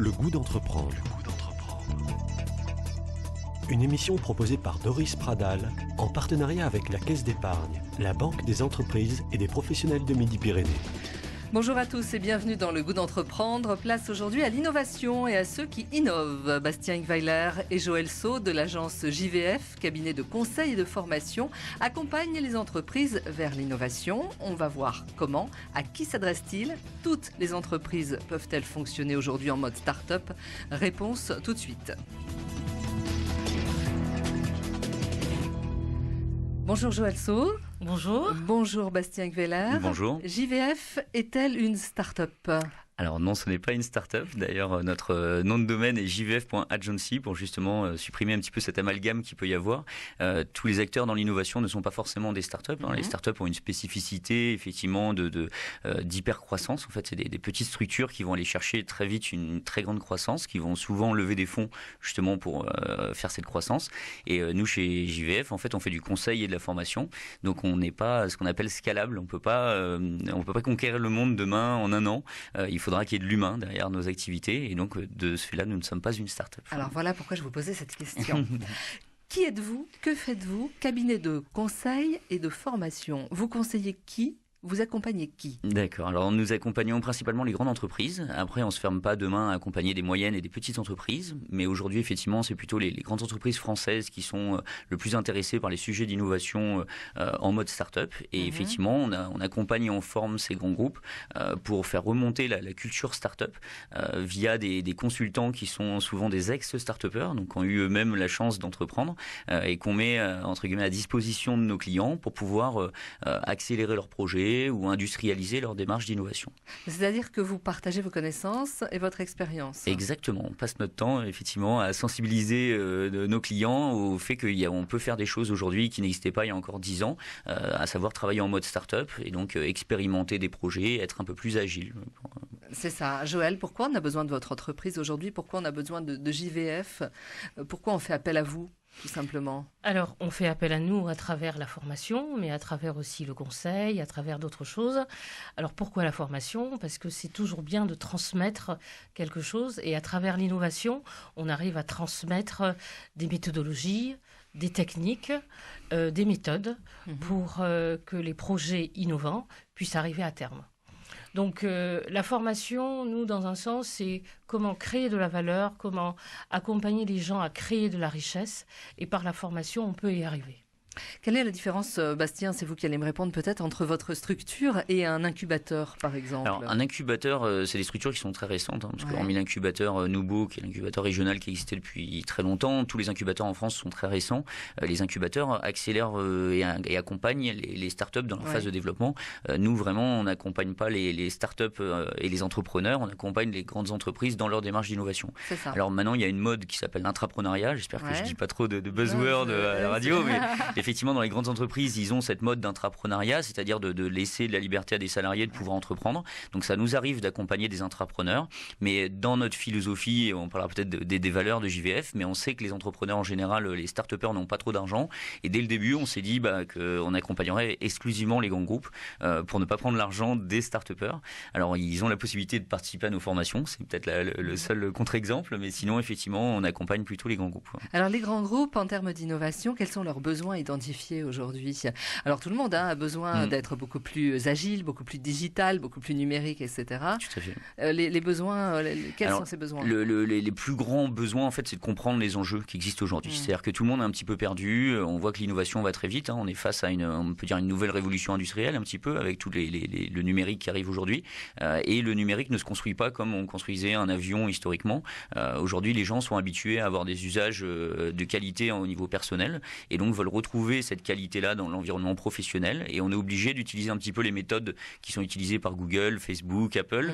Le goût d'entreprendre. Une émission proposée par Doris Pradal en partenariat avec la Caisse d'épargne, la Banque des entreprises et des professionnels de Midi-Pyrénées. Bonjour à tous et bienvenue dans Le Goût d'entreprendre. Place aujourd'hui à l'innovation et à ceux qui innovent. Bastien Ingweiler et Joël Sau de l'agence JVF, cabinet de conseil et de formation, accompagnent les entreprises vers l'innovation. On va voir comment, à qui s'adresse-t-il? Toutes les entreprises peuvent-elles fonctionner aujourd'hui en mode start-up? Réponse tout de suite. Bonjour Joël Sau. Bonjour. Bonjour Bastien Ingweiler. Bonjour. JVF est-elle une start-up? Alors non, ce n'est pas une start-up. D'ailleurs, notre nom de domaine est jvf.agency pour justement supprimer un petit peu cet amalgame qu'il peut y avoir. Tous les acteurs dans l'innovation ne sont pas forcément des start-up. Les start-up ont une spécificité effectivement d'hyper-croissance. En fait, c'est des petites structures qui vont aller chercher très vite une très grande croissance, qui vont souvent lever des fonds justement pour faire cette croissance. Et nous, chez JVF, en fait, on fait du conseil et de la formation. Donc, on n'est pas ce qu'on appelle scalable. On peut pas conquérir le monde demain en un an. Il faudra qu'il y ait de l'humain derrière nos activités et donc de ce fait-là, nous ne sommes pas une start-up. Alors voilà pourquoi je vous posais cette question. Qui êtes-vous? Que faites-vous? Cabinet de conseil et de formation. Vous conseillez qui? Vous accompagnez qui? D'accord. Alors, nous accompagnons principalement les grandes entreprises. Après, on se ferme pas demain à accompagner des moyennes et des petites entreprises. Mais aujourd'hui, effectivement, c'est plutôt les grandes entreprises françaises qui sont le plus intéressées par les sujets d'innovation en mode start-up. Et effectivement, on accompagne et on forme ces grands groupes pour faire remonter la culture start-up via des consultants qui sont souvent des ex-start-upers, donc qui ont eu eux-mêmes la chance d'entreprendre et qu'on met entre guillemets à disposition de nos clients pour pouvoir accélérer leurs projets ou industrialiser leur démarche d'innovation. C'est-à-dire que vous partagez vos connaissances et votre expérience. Exactement. On passe notre temps, effectivement, à sensibiliser nos clients au fait qu'on peut faire des choses aujourd'hui qui n'existaient pas il y a encore 10 ans, à savoir travailler en mode start-up et donc expérimenter des projets, être un peu plus agile. C'est ça. Joël, pourquoi on a besoin de votre entreprise aujourd'hui? Pourquoi on a besoin de JVF? Pourquoi on fait appel à vous? Tout simplement. Alors, on fait appel à nous à travers la formation, mais à travers aussi le conseil, à travers d'autres choses. Alors, pourquoi la formation? Parce que c'est toujours bien de transmettre quelque chose et à travers l'innovation, on arrive à transmettre des méthodologies, des techniques, des méthodes pour que les projets innovants puissent arriver à terme. Donc la formation, nous, dans un sens, c'est comment créer de la valeur, comment accompagner les gens à créer de la richesse. Et par la formation, on peut y arriver. Quelle est la différence, Bastien, c'est vous qui allez me répondre peut-être, entre votre structure et un incubateur, par exemple? Alors, un incubateur, c'est des structures qui sont très récentes, parce que hormis l'incubateur Nubo, qui est l'incubateur régional qui existait depuis très longtemps, tous les incubateurs en France sont très récents. Les incubateurs accélèrent et accompagnent les startups dans leur phase de développement. Nous, vraiment, on n'accompagne pas les startups et les entrepreneurs, on accompagne les grandes entreprises dans leur démarche d'innovation. C'est ça. Alors maintenant, il y a une mode qui s'appelle l'intrapreneuriat. J'espère que je dis pas trop de buzzwords à la radio, mais effectivement, dans les grandes entreprises, ils ont cette mode d'intrapreneuriat, c'est-à-dire de laisser de la liberté à des salariés de pouvoir entreprendre. Donc ça nous arrive d'accompagner des intrapreneurs, mais dans notre philosophie, on parlera peut-être des valeurs de JVF, mais on sait que les entrepreneurs en général, les start-upers n'ont pas trop d'argent. Et dès le début, on s'est dit qu'on accompagnerait exclusivement les grands groupes pour ne pas prendre l'argent des start-upers. Alors ils ont la possibilité de participer à nos formations, c'est peut-être le seul contre-exemple, mais sinon effectivement, on accompagne plutôt les grands groupes. Alors les grands groupes, en termes d'innovation, quels sont leurs besoins identifiés aujourd'hui? Alors tout le monde a besoin d'être beaucoup plus agile, beaucoup plus digital, beaucoup plus numérique, etc. Tout à fait. Les besoins, quels sont ces besoins? Les plus grands besoins, en fait, c'est de comprendre les enjeux qui existent aujourd'hui. C'est-à-dire que tout le monde est un petit peu perdu. On voit que l'innovation va très vite. On est face à on peut dire une nouvelle révolution industrielle un petit peu avec tout le numérique qui arrive aujourd'hui. Et le numérique ne se construit pas comme on construisait un avion historiquement. Aujourd'hui, les gens sont habitués à avoir des usages de qualité au niveau personnel et donc veulent retrouver cette qualité-là dans l'environnement professionnel et on est obligé d'utiliser un petit peu les méthodes qui sont utilisées par Google, Facebook, Apple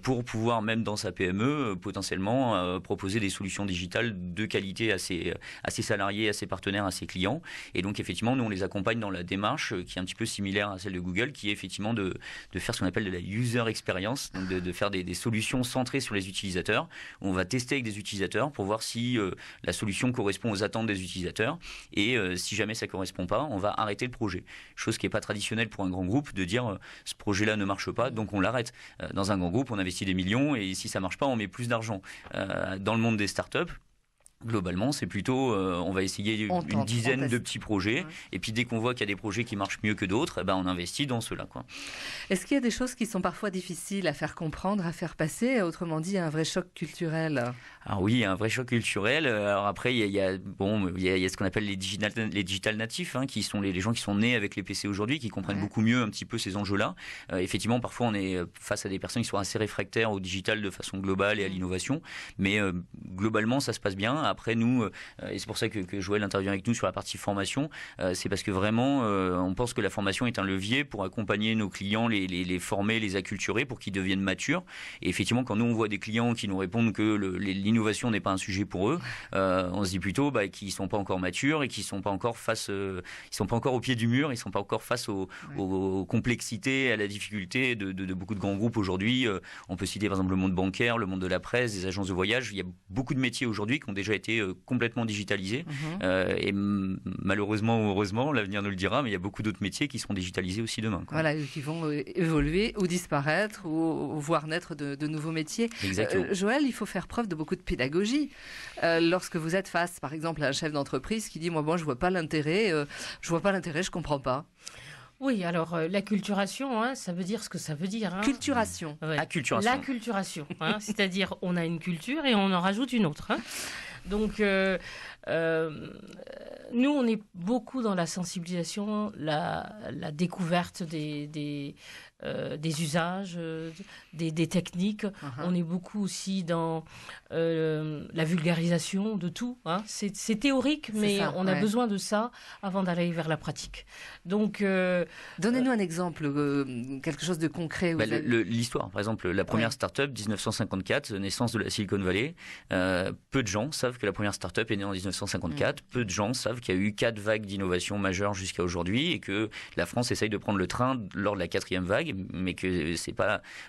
pour pouvoir même dans sa PME potentiellement proposer des solutions digitales de qualité à ses salariés, à ses partenaires, à ses clients et donc effectivement nous on les accompagne dans la démarche qui est un petit peu similaire à celle de Google qui est effectivement de faire ce qu'on appelle de la user experience, donc de faire des solutions centrées sur les utilisateurs. On va tester avec des utilisateurs pour voir si la solution correspond aux attentes des utilisateurs et si jamais ça ça correspond pas, on va arrêter le projet. Chose qui n'est pas traditionnelle pour un grand groupe de dire ce projet-là ne marche pas, donc on l'arrête. Dans un grand groupe, on investit des millions et si ça marche pas, on met plus d'argent. Dans le monde des startups, globalement, c'est plutôt, on va essayer une dizaine de petits projets, et puis dès qu'on voit qu'il y a des projets qui marchent mieux que d'autres, on investit dans ceux-là, quoi. Est-ce qu'il y a des choses qui sont parfois difficiles à faire comprendre, à faire passer, autrement dit, un vrai choc culturel ? Alors oui, un vrai choc culturel. Alors après, il y a ce qu'on appelle les digital natifs, qui sont les gens qui sont nés avec les PC aujourd'hui, qui comprennent beaucoup mieux un petit peu ces enjeux-là. Effectivement, parfois, on est face à des personnes qui sont assez réfractaires au digital de façon globale et à l'innovation, mais globalement, ça se passe bien. Après, nous, et c'est pour ça que Joël intervient avec nous sur la partie formation, c'est parce que vraiment, on pense que la formation est un levier pour accompagner nos clients, les former, les acculturer pour qu'ils deviennent matures. Et effectivement, quand nous, on voit des clients qui nous répondent que l'innovation n'est pas un sujet pour eux, on se dit plutôt qu'ils ne sont pas encore matures et qu'ils ne sont pas encore ils sont pas encore au pied du mur, ils ne sont pas encore face aux complexités, à la difficulté de beaucoup de grands groupes aujourd'hui. On peut citer par exemple le monde bancaire, le monde de la presse, des agences de voyage. Il y a beaucoup de métiers aujourd'hui qui ont déjà été complètement digitalisés. Et malheureusement ou heureusement, l'avenir nous le dira, mais il y a beaucoup d'autres métiers qui seront digitalisés aussi demain, quoi. Voilà, qui vont évoluer ou disparaître ou voir naître de nouveaux métiers. Exactement. Joël, il faut faire preuve de beaucoup de pédagogie. Lorsque vous êtes face, par exemple, à un chef d'entreprise qui dit « Moi, je vois pas l'intérêt, je comprends pas ». Oui, alors l'acculturation, ça veut dire ce que ça veut dire. Culturation. Ouais. Acculturation. L'acculturation, c'est-à-dire on a une culture et on en rajoute une autre. Donc, nous, on est beaucoup dans la sensibilisation, la découverte des usages, des techniques. On est beaucoup aussi dans la vulgarisation de tout. C'est théorique, mais on a besoin de ça avant d'aller vers la pratique. Donc, donnez-nous un exemple, quelque chose de concret. L'histoire, par exemple, la première start-up, 1954, naissance de la Silicon Valley. Peu de gens savent que la première start-up est née en 1954. Peu de gens savent qu'il y a eu 4 vagues d'innovation majeures jusqu'à aujourd'hui et que la France essaye de prendre le train lors de la 4e vague, mais que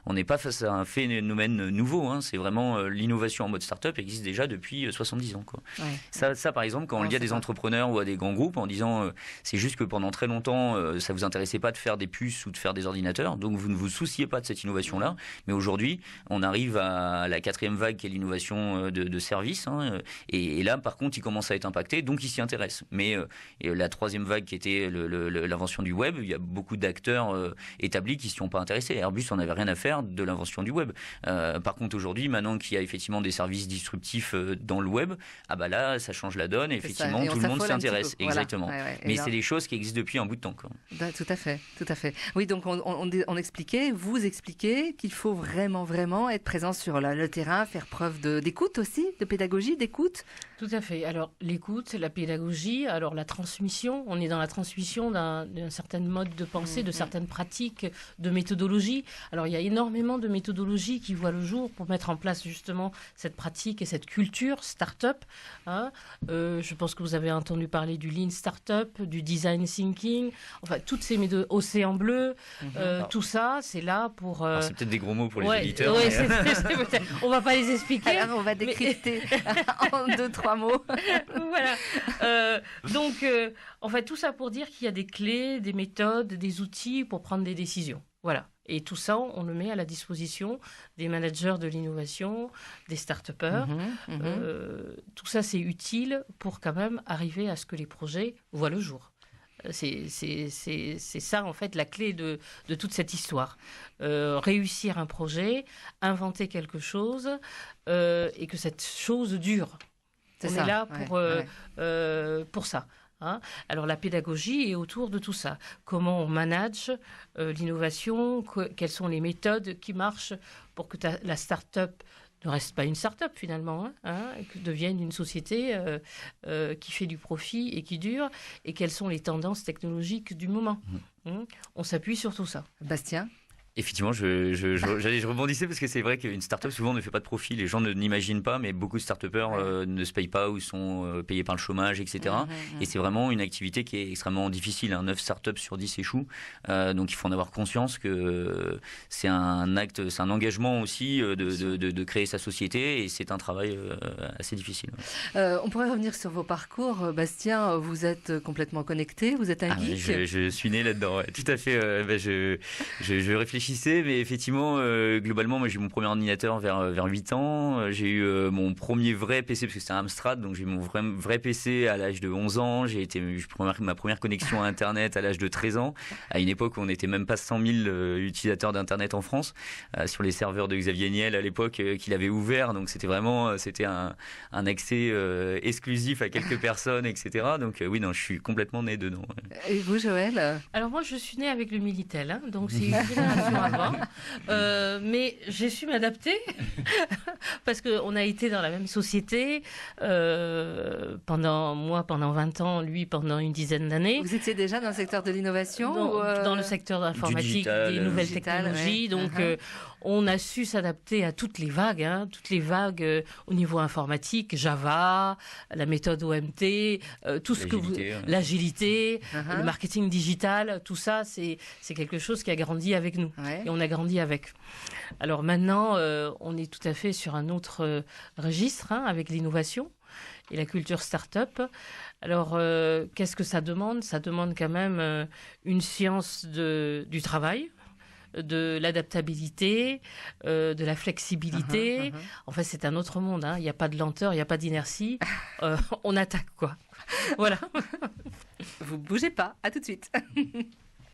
on n'est pas face à un phénomène nouveau. C'est vraiment l'innovation en mode start-up existe déjà depuis 70 ans, quoi. Ouais. Ça, par exemple, quand on le dit à des entrepreneurs ou à des grands groupes en disant c'est juste que pendant très longtemps, ça vous intéressait pas de faire des puces ou de faire des ordinateurs, donc vous ne vous souciez pas de cette innovation-là. Mais aujourd'hui, on arrive à la 4e vague qui est l'innovation de services, et là, par contre, il commence à être impacté, donc il s'y intéresse. Mais la 3e vague qui était l'invention du web, il y a beaucoup d'acteurs établis qui s'y ont pas intéressés. Airbus en avait rien à faire de l'invention du web. Par contre, aujourd'hui, maintenant qu'il y a effectivement des services disruptifs dans le web, là, ça change la donne. Et effectivement, et tout le monde s'y intéresse. Exactement. Voilà. Ouais. Mais c'est des choses qui existent depuis un bout de temps, quoi. Tout à fait. Oui, donc on expliquait, vous expliquez qu'il faut vraiment être présent sur le terrain, faire preuve d'écoute aussi, de pédagogie, d'écoute. Tout à fait. Alors, l'écoute, la pédagogie, alors la transmission, on est dans la transmission d'un certain mode de pensée, de certaines pratiques, de méthodologie. Alors, il y a énormément de méthodologies qui voient le jour pour mettre en place justement cette pratique et cette culture start-up. Je pense que vous avez entendu parler du Lean Startup, du Design Thinking, enfin, toutes ces méthodes, Océan Bleu, tout ça, c'est là pour... C'est peut-être des gros mots pour les éditeurs. Ouais, on va pas les expliquer. Alors, on va décrypter en 2-3 mots. Voilà. Donc, en fait, tout ça pour dire qu'il y a des clés, des méthodes, des outils pour prendre des décisions. Voilà. Et tout ça, on le met à la disposition des managers de l'innovation, des start-upers. Tout ça, c'est utile pour quand même arriver à ce que les projets voient le jour. C'est ça, en fait, la clé de toute cette histoire. Réussir un projet, inventer quelque chose et que cette chose dure. On est là pour ça. Alors la pédagogie est autour de tout ça. Comment on manage l'innovation, quelles sont les méthodes qui marchent pour que la start-up ne reste pas une start-up finalement, que devienne une société qui fait du profit et qui dure, et quelles sont les tendances technologiques du moment. On s'appuie sur tout ça. Bastien ? Effectivement, je rebondissais parce que c'est vrai qu'une start-up souvent ne fait pas de profit. Les gens n'imaginent pas, mais beaucoup de start-upers ne se payent pas ou sont payés par le chômage, etc. Et c'est vraiment une activité qui est extrêmement difficile. 9 start-up sur 10 échouent. Donc il faut en avoir conscience que c'est un acte, c'est un engagement aussi de créer sa société et c'est un travail assez difficile. On pourrait revenir sur vos parcours. Bastien, vous êtes complètement connecté, vous êtes un geek. Je suis né là-dedans, ouais. Tout à fait. Je réfléchissais, mais effectivement, globalement, moi j'ai eu mon premier ordinateur vers 8 ans. J'ai eu mon premier vrai PC, parce que c'était un Amstrad, donc j'ai eu mon vrai PC à l'âge de 11 ans. J'ai ma première connexion à Internet à l'âge de 13 ans, à une époque où on n'était même pas 100 000 utilisateurs d'Internet en France, sur les serveurs de Xavier Niel à l'époque qu'il avait ouvert. Donc c'était un accès exclusif à quelques personnes, etc. Donc oui, non, je suis complètement né dedans. Ouais. Et vous, Joël? Alors moi, je suis née avec le Minitel, hein, donc c'est une génération avant. Mais j'ai su m'adapter parce qu'on a été dans la même société pendant 20 ans, lui pendant une dizaine d'années. Vous étiez déjà dans le secteur de l'innovation dans le secteur de l'informatique, des nouvelles technologies. Ouais. Donc on a su s'adapter à toutes les vagues, au niveau informatique, Java, la méthode OMT, tout ce que l'agilité, le marketing digital, tout ça, c'est quelque chose qui a grandi avec nous. Ouais. Et on a grandi avec. Alors maintenant, on est tout à fait sur un autre registre avec l'innovation et la culture start-up. Alors, qu'est-ce que ça demande? Ça demande quand même une science du travail, de l'adaptabilité, de la flexibilité. En fait, c'est un autre monde. Il n'y a pas de lenteur, il n'y a pas d'inertie. On attaque, quoi. Voilà. Vous bougez pas. À tout de suite.